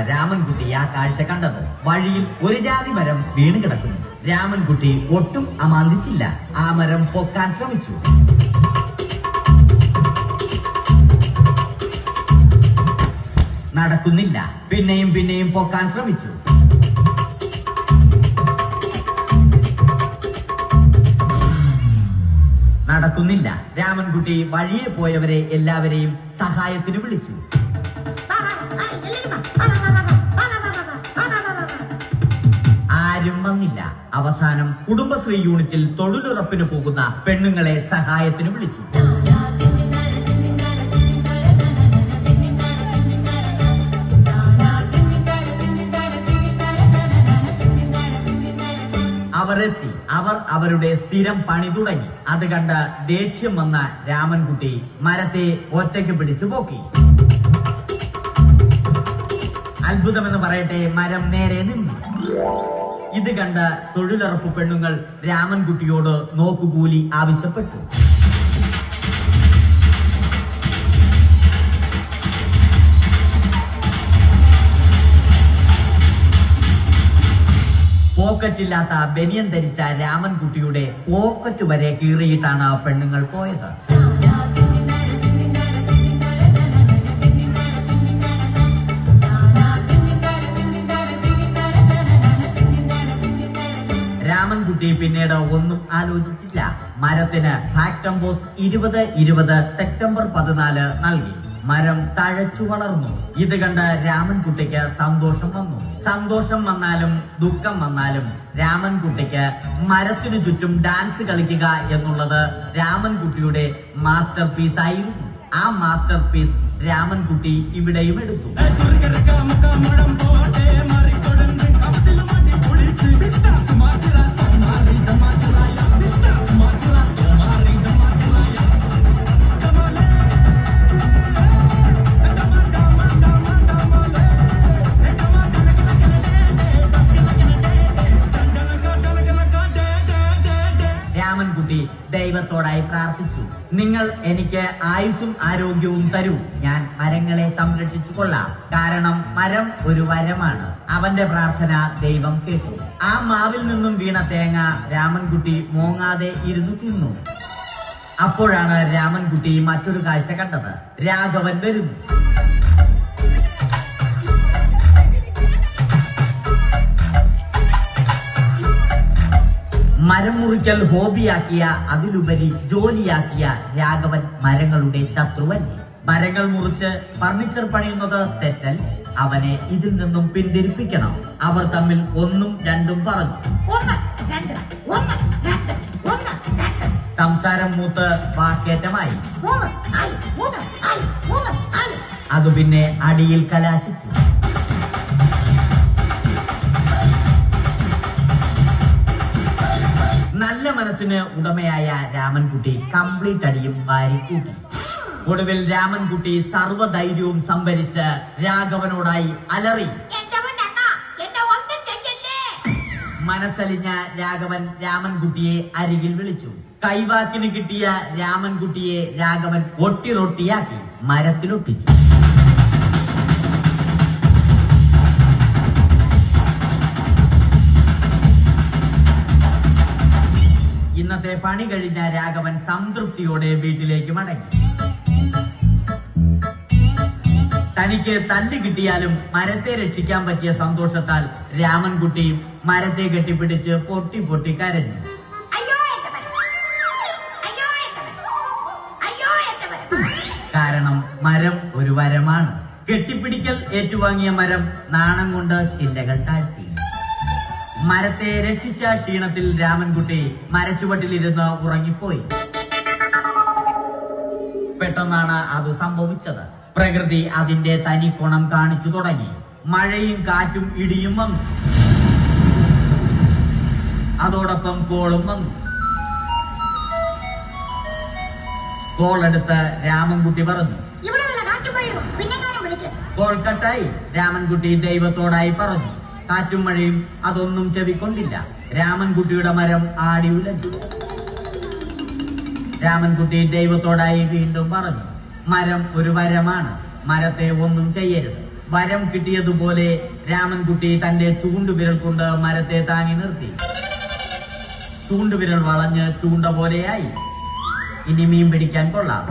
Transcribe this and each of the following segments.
രാമൻകുട്ടി ആ കാഴ്ച കണ്ടത്. വഴിയിൽ ഒരു ജാതി മരം വീണ് കിടക്കുന്നു. രാമൻകുട്ടി ഒട്ടും അമാന്തിച്ചില്ല. ആ മരം പൊക്കാൻ ശ്രമിച്ചു. നടക്കുന്നില്ല. പിന്നെയും പിന്നെയും പൊക്കാൻ ശ്രമിച്ചു. നടക്കുന്നില്ല. രാമൻകുട്ടി വഴിയെ പോയവരെ എല്ലാവരെയും സഹായത്തിന് വിളിച്ചു. ആരും വന്നില്ല. അവസാനം കുടുംബശ്രീ യൂണിറ്റിൽ തൊഴിലുറപ്പിന് പോകുന്ന പെണ്ണുങ്ങളെ സഹായത്തിന് വിളിച്ചു. അവരെത്തി. അവർ അവരുടെ സ്ഥിരം പണി തുടങ്ങി. അത് കണ്ട് ദേഷ്യം വന്ന രാമൻകുട്ടി മരത്തെ ഒറ്റയ്ക്ക് പിടിച്ചു പോക്കി. അത്ഭുതമെന്ന് പറയട്ടെ, മരം നേരെ നിന്നു. ഇത് കണ്ട തൊഴിലുറപ്പ് പെണ്ണുങ്ങൾ രാമൻകുട്ടിയോട് നോക്കുകൂലി ആവശ്യപ്പെട്ടു. പോക്കറ്റില്ലാത്ത ബനിയൻ ധരിച്ച രാമൻകുട്ടിയുടെ പോക്കറ്റ് വരെ കീറിയിട്ടാണ് പെണ്ണുങ്ങൾ പോയത്. രാമൻകുട്ടി പിന്നീട് ഒന്നും ആലോചിച്ചില്ല. മരത്തിന് ഫാക്ടംബോസ് 2020 സെപ്റ്റംബർ 14 നൽകി. മരം തഴച്ചു വളർന്നു. ഇത് കണ്ട് രാമൻകുട്ടിക്ക് സന്തോഷം വന്നു. സന്തോഷം വന്നാലും ദുഃഖം വന്നാലും രാമൻകുട്ടിക്ക് മരത്തിനു ചുറ്റും ഡാൻസ് കളിക്കുക എന്നുള്ളത് രാമൻകുട്ടിയുടെ മാസ്റ്റർ പീസ് ആയിരുന്നു. ആ മാസ്റ്റർ പീസ് രാമൻകുട്ടി ഇവിടെയും എടുത്തു. രാമൻകുട്ടി ദൈവത്തോടായി പ്രാർത്ഥിച്ചു. നിങ്ങൾ എനിക്ക് ആയുസ്സും ആരോഗ്യവും തരൂ. ഞാൻ മരങ്ങളെ സംരക്ഷിച്ചു കൊള്ളാം. കാരണം മരം ഒരു വരമാണ്. അവന്റെ പ്രാർത്ഥന ദൈവം കേട്ടു. ആ മാവിൽ നിന്നും വീണ തേങ്ങ രാമൻകുട്ടി മോങ്ങാതെ ഇരുന്നു തിന്നു. അപ്പോഴാണ് രാമൻകുട്ടി മറ്റൊരു കാഴ്ച കണ്ടത്. രാഘവൻ വരുന്നു. മരം മുറിക്കൽ ഹോബിയാക്കിയ, അതിലുപരി ജോലിയാക്കിയ രാഘവൻ മരങ്ങളുടെ ശത്രുവല്ലേ. മരങ്ങൾ മുറിച്ച് ഫർണിച്ചർ പണിയുന്നത് തെറ്റൽ. അവനെ ഇതിൽ നിന്നും പിന്തിരിപ്പിക്കണം. അവർ തമ്മിൽ ഒന്നും രണ്ടും പറഞ്ഞു. സംസാരം മൂത്ത് വാക്കേറ്റമായി. അത് പിന്നെ അടിയിൽ കലാശിച്ചു. നല്ല മനസ്സിന് ഉടമയായ രാമൻകുട്ടി കംപ്ലീറ്റ് അടിയും വാരിക്കൂട്ടി. ഒടുവിൽ രാമൻകുട്ടി സർവ്വധൈര്യവും സംഭരിച്ച് രാഘവനോടായി അലറി. മനസ്സലിഞ്ഞ രാഘവൻ രാമൻകുട്ടിയെ അരികിൽ വിളിച്ചു. കൈവാക്കിന് കിട്ടിയ രാമൻകുട്ടിയെ രാഘവൻ ഒട്ടിറൊട്ടിയാക്കി മരത്തിലൊട്ടിച്ചു. ഇന്നത്തെ പണി കഴിഞ്ഞ രാഘവൻ സംതൃപ്തിയോടെ വീട്ടിലേക്ക് മടങ്ങി. തനിക്ക് തല്ല് കിട്ടിയാലും മരത്തെ രക്ഷിക്കാൻ പറ്റിയ സന്തോഷത്താൽ രാമൻകുട്ടിയും മരത്തെ കെട്ടിപ്പിടിച്ച് പൊട്ടി പൊട്ടി കരഞ്ഞു. കാരണം മരം ഒരു വരമാണ്. കെട്ടിപ്പിടിക്കൽ ഏറ്റുവാങ്ങിയ മരം നാണം കൊണ്ട് ചില്ലകൾ താഴ്ത്തി. മരത്തെ രക്ഷിച്ച ക്ഷീണത്തിൽ രാമൻകുട്ടി മരച്ചുവട്ടിലിരുന്ന് ഉറങ്ങിപ്പോയി. പെട്ടെന്നാണ് അത് സംഭവിച്ചത്. പ്രകൃതി അതിന്റെ തനിക്കോണം കാണിച്ചു തുടങ്ങി. മഴയും കാറ്റും ഇടിയും വന്നു. അതോടൊപ്പം കോളും വന്നു. കോളെടുത്ത് രാമൻകുട്ടി പറഞ്ഞു. കോൾ കട്ടായി. രാമൻകുട്ടി ദൈവത്തോടായി പറഞ്ഞു. കാറ്റും മഴയും അതൊന്നും ചെവിക്കൊണ്ടില്ല. രാമൻകുട്ടിയുടെ മരം ആടി ഉലഞ്ഞു. രാമൻകുട്ടി ദൈവത്തോടായി വീണ്ടും പറഞ്ഞു. മരം ഒരു വരമാണ്. മരത്തെ ഒന്നും ചെയ്യരുത്. വരം കിട്ടിയതുപോലെ രാമൻകുട്ടി തന്റെ ചൂണ്ടുവിരൽ കൊണ്ട് മരത്തെ താങ്ങി നിർത്തി. ചൂണ്ടുവിരൽ വളഞ്ഞ് ചൂണ്ട പോലെയായി. ഇനി മീൻ പിടിക്കാൻ കൊള്ളാം.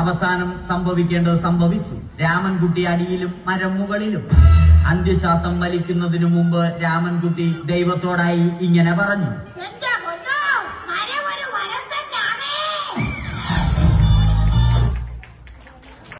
അവസാനം സംഭവിക്കേണ്ടത് സംഭവിച്ചു. രാമൻകുട്ടി അടിയിലും മരം മുകളിലും. അന്ത്യശ്വാസം വലിക്കുന്നതിനു മുമ്പ് രാമൻകുട്ടി ദൈവത്തോടായി ഇങ്ങനെ പറഞ്ഞു: എന്റെ